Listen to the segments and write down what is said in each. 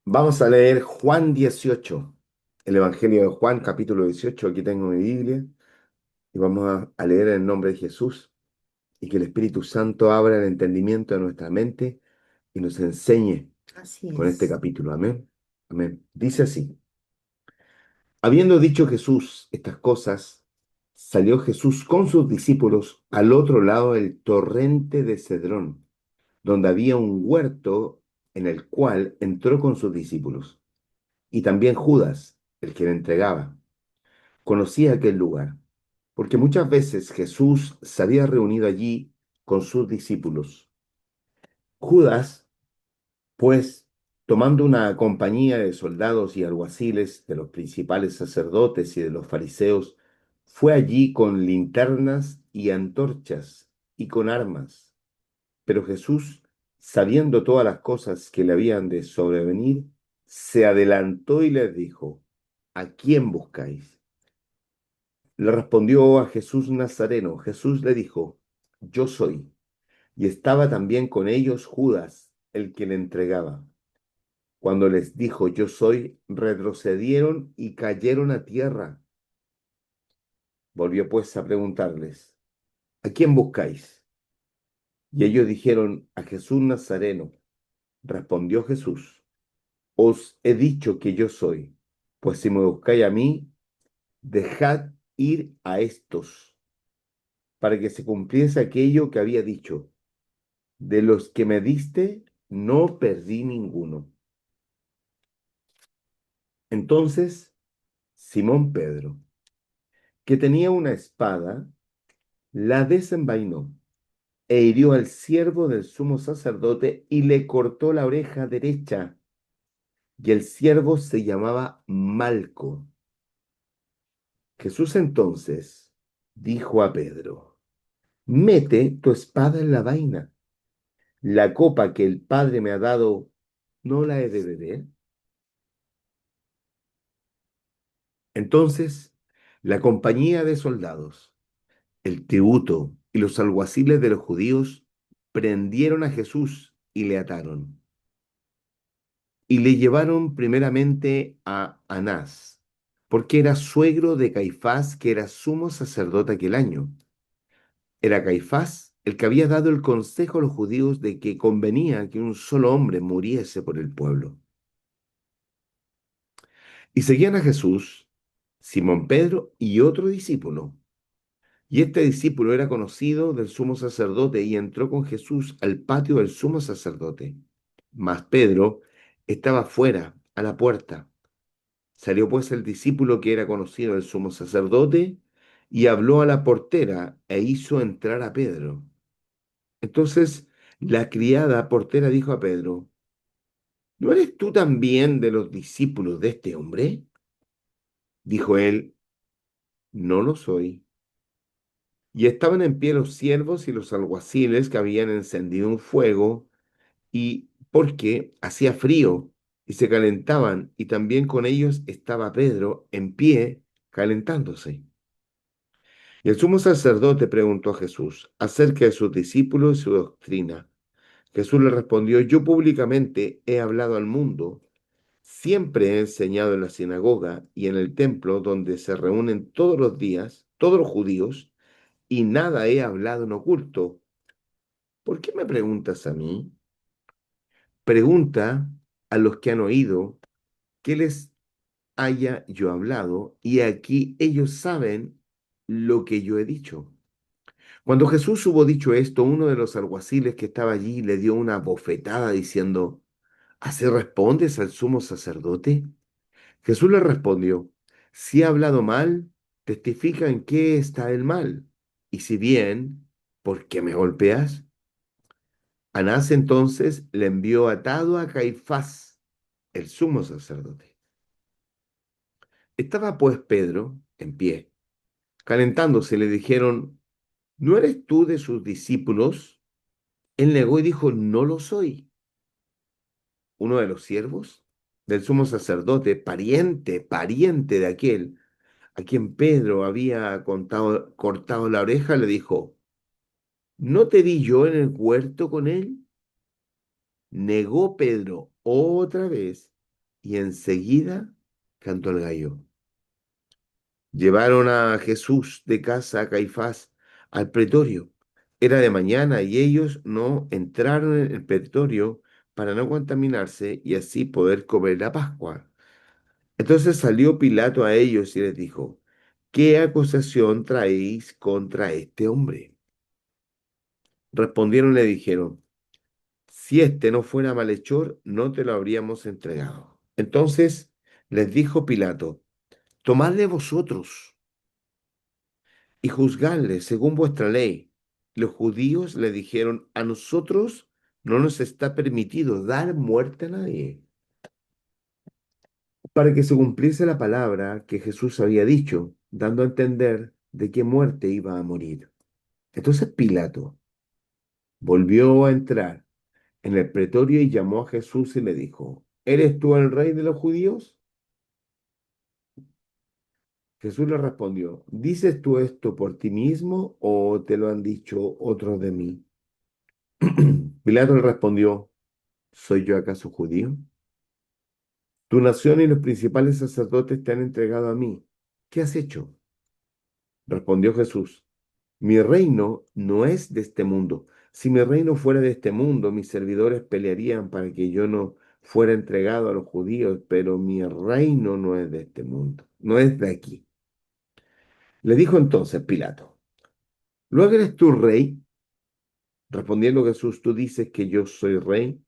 Vamos a leer Juan 18, el Evangelio de Juan, capítulo 18. Aquí tengo mi Biblia y vamos a leer en el nombre de Jesús y que el Espíritu Santo abra el entendimiento de nuestra mente y nos enseñe Así con este es. capítulo. Amén. Amén. Dice así: habiendo dicho Jesús estas cosas, salió Jesús con sus discípulos al otro lado del torrente de Cedrón, donde había un huerto en el cual entró con sus discípulos. Y también Judas, el que le entregaba, conocía aquel lugar, porque muchas veces Jesús se había reunido allí con sus discípulos. Judas, pues, tomando una compañía de soldados y alguaciles, de los principales sacerdotes y de los fariseos, fue allí con linternas y antorchas y con armas. Pero Jesús, sabiendo todas las cosas que le habían de sobrevenir, se adelantó y les dijo: ¿A quién buscáis? Le respondió a Jesús Nazareno. Jesús le dijo: Yo soy. Y estaba también con ellos Judas, el que le entregaba. Cuando les dijo: Yo soy, retrocedieron y cayeron a tierra. Volvió pues a preguntarles: ¿A quién buscáis? Y ellos dijeron: A Jesús Nazareno. Respondió Jesús: Os he dicho que yo soy. Pues si me buscáis a mí, dejad ir a estos, para que se cumpliese aquello que había dicho: de los que me diste, no perdí ninguno. Entonces Simón Pedro, que tenía una espada, la desenvainó e hirió al siervo del sumo sacerdote y le cortó la oreja derecha. Y el siervo se llamaba Malco. Jesús entonces dijo a Pedro: Mete tu espada en la vaina. La copa que el Padre me ha dado, ¿no la he de beber? Entonces la compañía de soldados, el tributo y los alguaciles de los judíos prendieron a Jesús y le ataron. Y le llevaron primeramente a Anás, porque era suegro de Caifás, que era sumo sacerdote aquel año. Era Caifás el que había dado el consejo a los judíos de que convenía que un solo hombre muriese por el pueblo. Y seguían a Jesús, Simón Pedro y otro discípulo. Y este discípulo era conocido del sumo sacerdote y entró con Jesús al patio del sumo sacerdote. Mas Pedro estaba fuera, a la puerta. Salió pues el discípulo que era conocido del sumo sacerdote y habló a la portera e hizo entrar a Pedro. Entonces la criada portera dijo a Pedro: ¿No eres tú también de los discípulos de este hombre? Dijo él: No lo soy. Y estaban en pie los siervos y los alguaciles que habían encendido un fuego, y porque hacía frío y se calentaban, y también con ellos estaba Pedro en pie calentándose. Y el sumo sacerdote preguntó a Jesús acerca de sus discípulos y su doctrina. Jesús le respondió: Yo públicamente he hablado al mundo. Siempre he enseñado en la sinagoga y en el templo donde se reúnen todos los días todos los judíos, y nada he hablado en oculto. ¿Por qué me preguntas a mí? Pregunta a los que han oído qué les haya yo hablado, y aquí ellos saben lo que yo he dicho. Cuando Jesús hubo dicho esto, uno de los alguaciles que estaba allí le dio una bofetada diciendo: ¿Así respondes al sumo sacerdote? Jesús le respondió: Si he hablado mal, testifica en qué está el mal. Y si bien, ¿por qué me golpeas? Anás entonces le envió atado a Caifás, el sumo sacerdote. Estaba pues Pedro en pie, calentándose. Le dijeron: ¿No eres tú de sus discípulos? Él negó y dijo: No lo soy. Uno de los siervos del sumo sacerdote, pariente de aquel a quien Pedro había cortado la oreja, le dijo: ¿No te vi yo en el huerto con él? Negó Pedro otra vez y enseguida cantó el gallo. Llevaron a Jesús de casa a Caifás al pretorio. Era de mañana y ellos no entraron en el pretorio para no contaminarse y así poder comer la Pascua. Entonces salió Pilato a ellos y les dijo, ¿qué acusación traéis contra este hombre? Respondieron y le dijeron, si este no fuera malhechor, no te lo habríamos entregado. Entonces les dijo Pilato, tomadle vosotros y juzgadle según vuestra ley. Los judíos le dijeron, a nosotros no nos está permitido dar muerte a nadie, para que se cumpliese la palabra que Jesús había dicho, dando a entender de qué muerte iba a morir. Entonces Pilato volvió a entrar en el pretorio y llamó a Jesús y le dijo, ¿eres tú el rey de los judíos? Jesús le respondió, ¿dices tú esto por ti mismo o te lo han dicho otros de mí? Pilato le respondió, ¿soy yo acaso judío? Tu nación y los principales sacerdotes te han entregado a mí. ¿Qué has hecho? Respondió Jesús, mi reino no es de este mundo. Si mi reino fuera de este mundo, mis servidores pelearían para que yo no fuera entregado a los judíos, pero mi reino no es de este mundo, no es de aquí. Le dijo entonces Pilato, ¿luego eres tú rey? Respondiendo Jesús, tú dices que yo soy rey.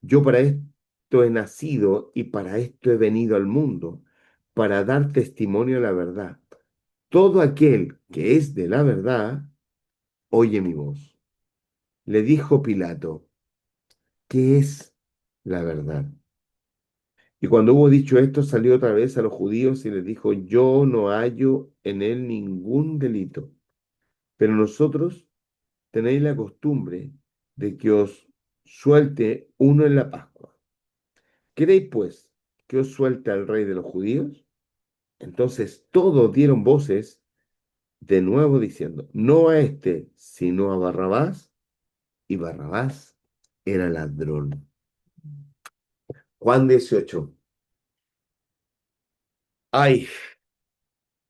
Yo para esto he nacido y para esto he venido al mundo, para dar testimonio de la verdad. Todo aquel que es de la verdad, oye mi voz. Le dijo Pilato, ¿qué es la verdad? Y cuando hubo dicho esto, salió otra vez a los judíos y les dijo, yo no hallo en él ningún delito, pero nosotros tenéis la costumbre de que os suelte uno en la Pascua. ¿Queréis pues que os suelte al rey de los judíos? Entonces todos dieron voces de nuevo diciendo, no a este, sino a Barrabás, y Barrabás era ladrón. Juan 18. Ay,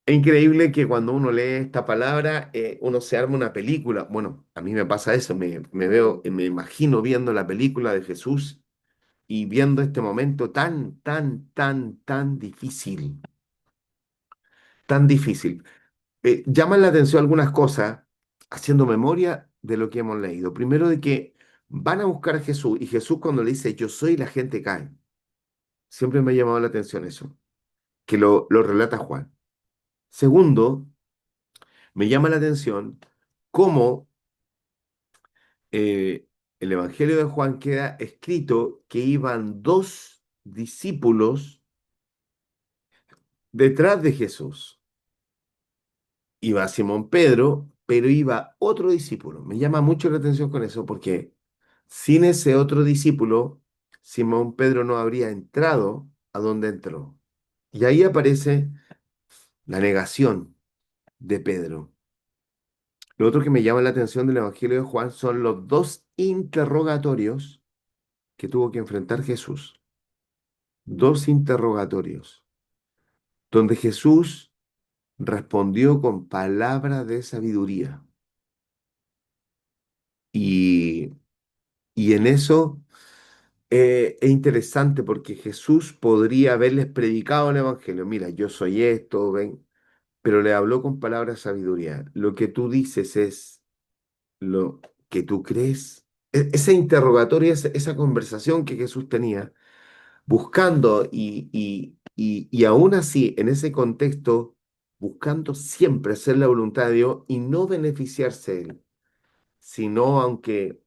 es increíble que cuando uno lee esta palabra, uno se arma una película. Bueno, a mí me pasa eso, me veo, me imagino viendo la película de Jesús y viendo este momento tan, tan, tan, tan difícil, tan difícil. Llaman la atención algunas cosas, haciendo memoria de lo que hemos leído. Primero, de que van a buscar a Jesús y Jesús cuando le dice yo soy, la gente cae. Siempre me ha llamado la atención eso, que lo relata Juan. Segundo, me llama la atención cómo el Evangelio de Juan queda escrito que iban dos discípulos detrás de Jesús. Iba Simón Pedro, pero iba otro discípulo. Me llama mucho la atención con eso porque sin ese otro discípulo, Simón Pedro no habría entrado a donde entró. Y ahí aparece la negación de Pedro. Lo otro que me llama la atención del Evangelio de Juan son los dos interrogatorios que tuvo que enfrentar Jesús. Dos interrogatorios, donde Jesús respondió con palabras de sabiduría. Y, y en eso es interesante porque Jesús podría haberles predicado el Evangelio. Mira, yo soy esto, ven, pero le habló con palabras de sabiduría. Lo que tú dices es lo que tú crees. Ese interrogatorio, esa conversación que Jesús tenía, buscando y aún así, en ese contexto, buscando siempre hacer la voluntad de Dios y no beneficiarse de él, sino aunque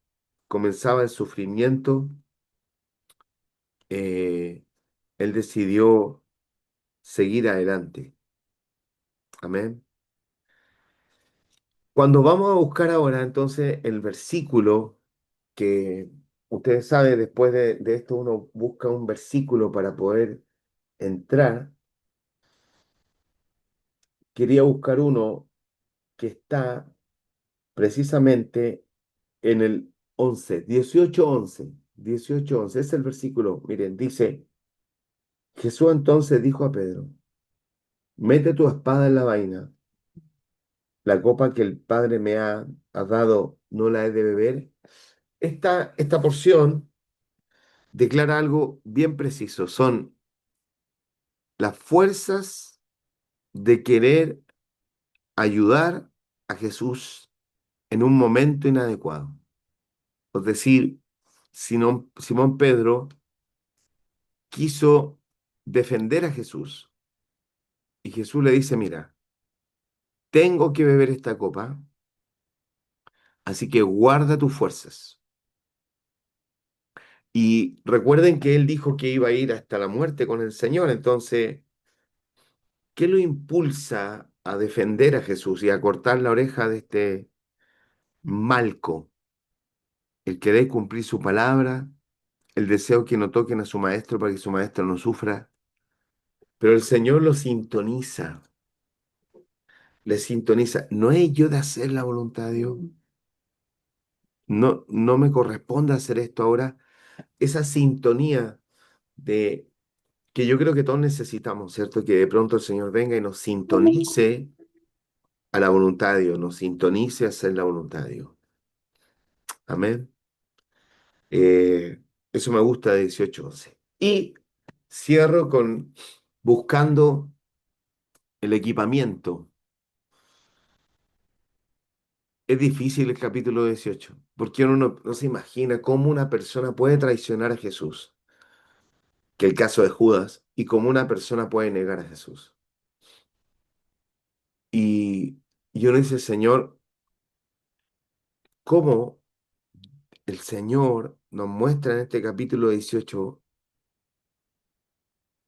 comenzaba el sufrimiento, eh, él decidió seguir adelante. Amén. Cuando vamos a buscar ahora entonces el versículo que ustedes saben, después de esto uno busca un versículo para poder entrar. Quería buscar uno que está precisamente en el 11, 18:11, 18:11, es el versículo, miren, dice, Jesús entonces dijo a Pedro, mete tu espada en la vaina, la copa que el Padre me ha dado, ¿no la he de beber? Esta porción declara algo bien preciso, son las fuerzas de querer ayudar a Jesús en un momento inadecuado. Es decir, Simón Pedro quiso defender a Jesús y Jesús le dice, mira, tengo que beber esta copa, así que guarda tus fuerzas. Y recuerden que él dijo que iba a ir hasta la muerte con el Señor, entonces, ¿qué lo impulsa a defender a Jesús y a cortar la oreja de este Malco? El querer cumplir su palabra, el deseo que no toquen a su maestro para que su maestro no sufra. Pero el Señor lo sintoniza, le sintoniza. No es yo de hacer la voluntad de Dios. No, no me corresponde hacer esto ahora. Esa sintonía de que yo creo que todos necesitamos, ¿cierto? Que de pronto el Señor venga y nos sintonice a la voluntad de Dios, nos sintonice a hacer la voluntad de Dios. Amén. Eh, Eso me gusta de 18:11. Y cierro con buscando el equipamiento. Es difícil el capítulo 18 porque uno no se imagina cómo una persona puede traicionar a Jesús, que el caso de Judas, y cómo una persona puede negar a Jesús. Y uno dice, Señor, ¿cómo el Señor nos muestra en este capítulo 18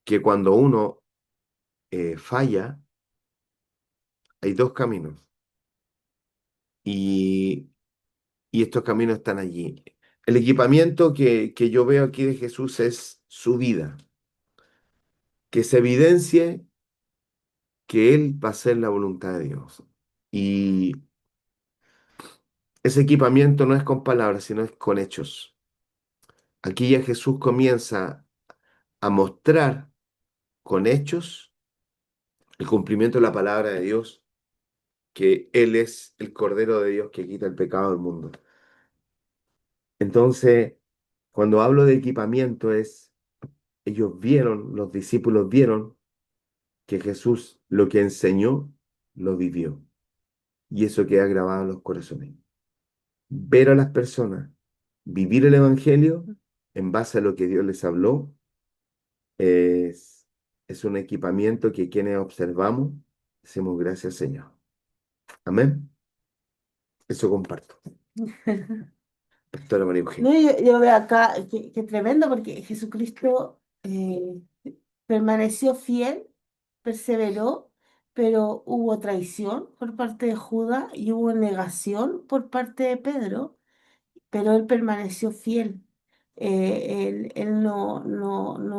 que cuando uno falla, hay dos caminos? Y, y estos caminos están allí. El equipamiento que yo veo aquí de Jesús es su vida, que se evidencie que Él va a hacer la voluntad de Dios. Y ese equipamiento no es con palabras, sino es con hechos. Aquí ya Jesús comienza a mostrar con hechos el cumplimiento de la palabra de Dios, que Él es el Cordero de Dios que quita el pecado del mundo. Entonces, cuando hablo de equipamiento es, ellos vieron, los discípulos vieron que Jesús lo que enseñó, lo vivió. Y eso queda grabado en los corazones. Ver a las personas, vivir el Evangelio en base a lo que Dios les habló, es, es un equipamiento que quienes observamos, decimos gracias, Señor. Amén. Eso comparto. Pastora María No, Eugenia. yo veo acá que tremendo porque Jesucristo permaneció fiel, perseveró, pero hubo traición por parte de Judas y hubo negación por parte de Pedro, pero él permaneció fiel. Él no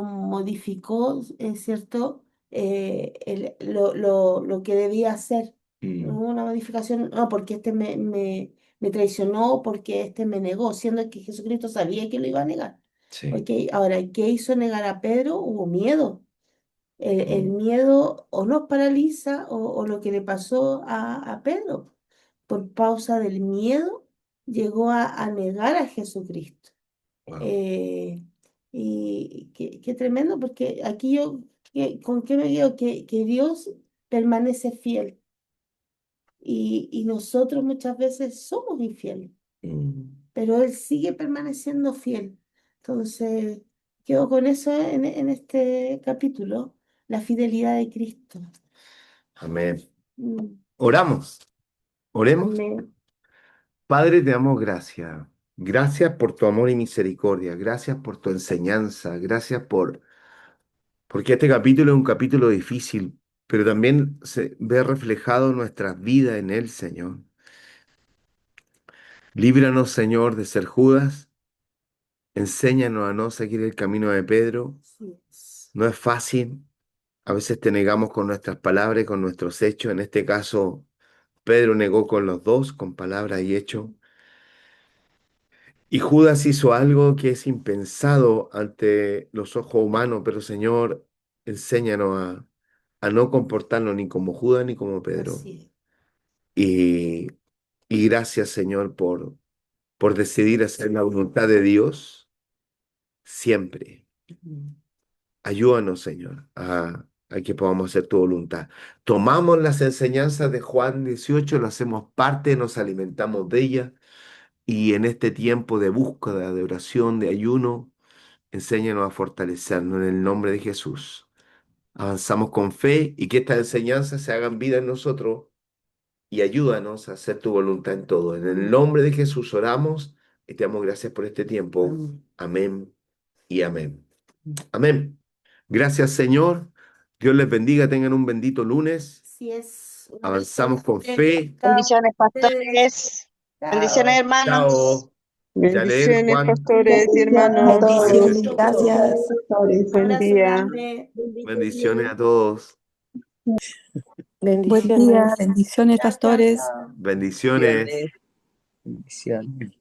modificó, ¿cierto? Lo que debía hacer. No Mm, hubo una modificación, no, porque este me traicionó, porque este me negó, siendo que Jesucristo sabía que lo iba a negar. sí. Ok, ahora, ¿qué hizo negar a Pedro? Hubo miedo. El Mm, miedo o nos paraliza o lo que le pasó a Pedro. Por causa del miedo, llegó a negar a Jesucristo. wow. Eh, y qué tremendo, porque aquí yo, ¿con qué me digo? Que Dios permanece fiel y nosotros muchas veces somos infieles, Mm, pero Él sigue permaneciendo fiel. Entonces, quedo con eso en este capítulo, la fidelidad de Cristo. amén. Mm, Oramos. Oremos. amén. Padre, te damos gracias. Gracias por tu amor y misericordia. Gracias por tu enseñanza. Gracias porque este capítulo es un capítulo difícil, pero también se ve reflejado nuestras vidas en él, Señor. Líbranos, Señor, de ser Judas. Enséñanos a no seguir el camino de Pedro. Así es. No es fácil. A veces te negamos con nuestras palabras y con nuestros hechos. En este caso, Pedro negó con los dos, con palabra y hecho. Y Judas hizo algo que es impensado ante los ojos humanos, pero Señor, Enséñanos a no comportarnos ni como Judas ni como Pedro. Así Y, y gracias, Señor, por decidir hacer la voluntad de Dios siempre. es. Mm. Ayúdanos, Señor, a que podamos hacer tu voluntad. Tomamos las enseñanzas de Juan 18, lo hacemos parte, nos alimentamos de ellas y en este tiempo de búsqueda, de oración, de ayuno, enséñanos a fortalecernos en el nombre de Jesús. Avanzamos con fe y que estas enseñanzas se hagan vida en nosotros y ayúdanos a hacer tu voluntad en todo. En el nombre de Jesús oramos y te damos gracias por este tiempo. Amén. Amén y amén. Amén. Gracias, Señor. Dios les bendiga. Tengan un bendito lunes. Si es una Avanzamos con bendición fe. cada uno Bendiciones, de ustedes. pastores. Bendiciones, Chao. hermanos. Chao. Yaler, Bendiciones, Juan, pastores y A hermanos. todos, Besito. gracias. Buen Abrazo día. grande. bendiciones a todos. Buen día, Bendiciones. bendiciones, Chao, chao, pastores. chao. Bendiciones. Bendiciones.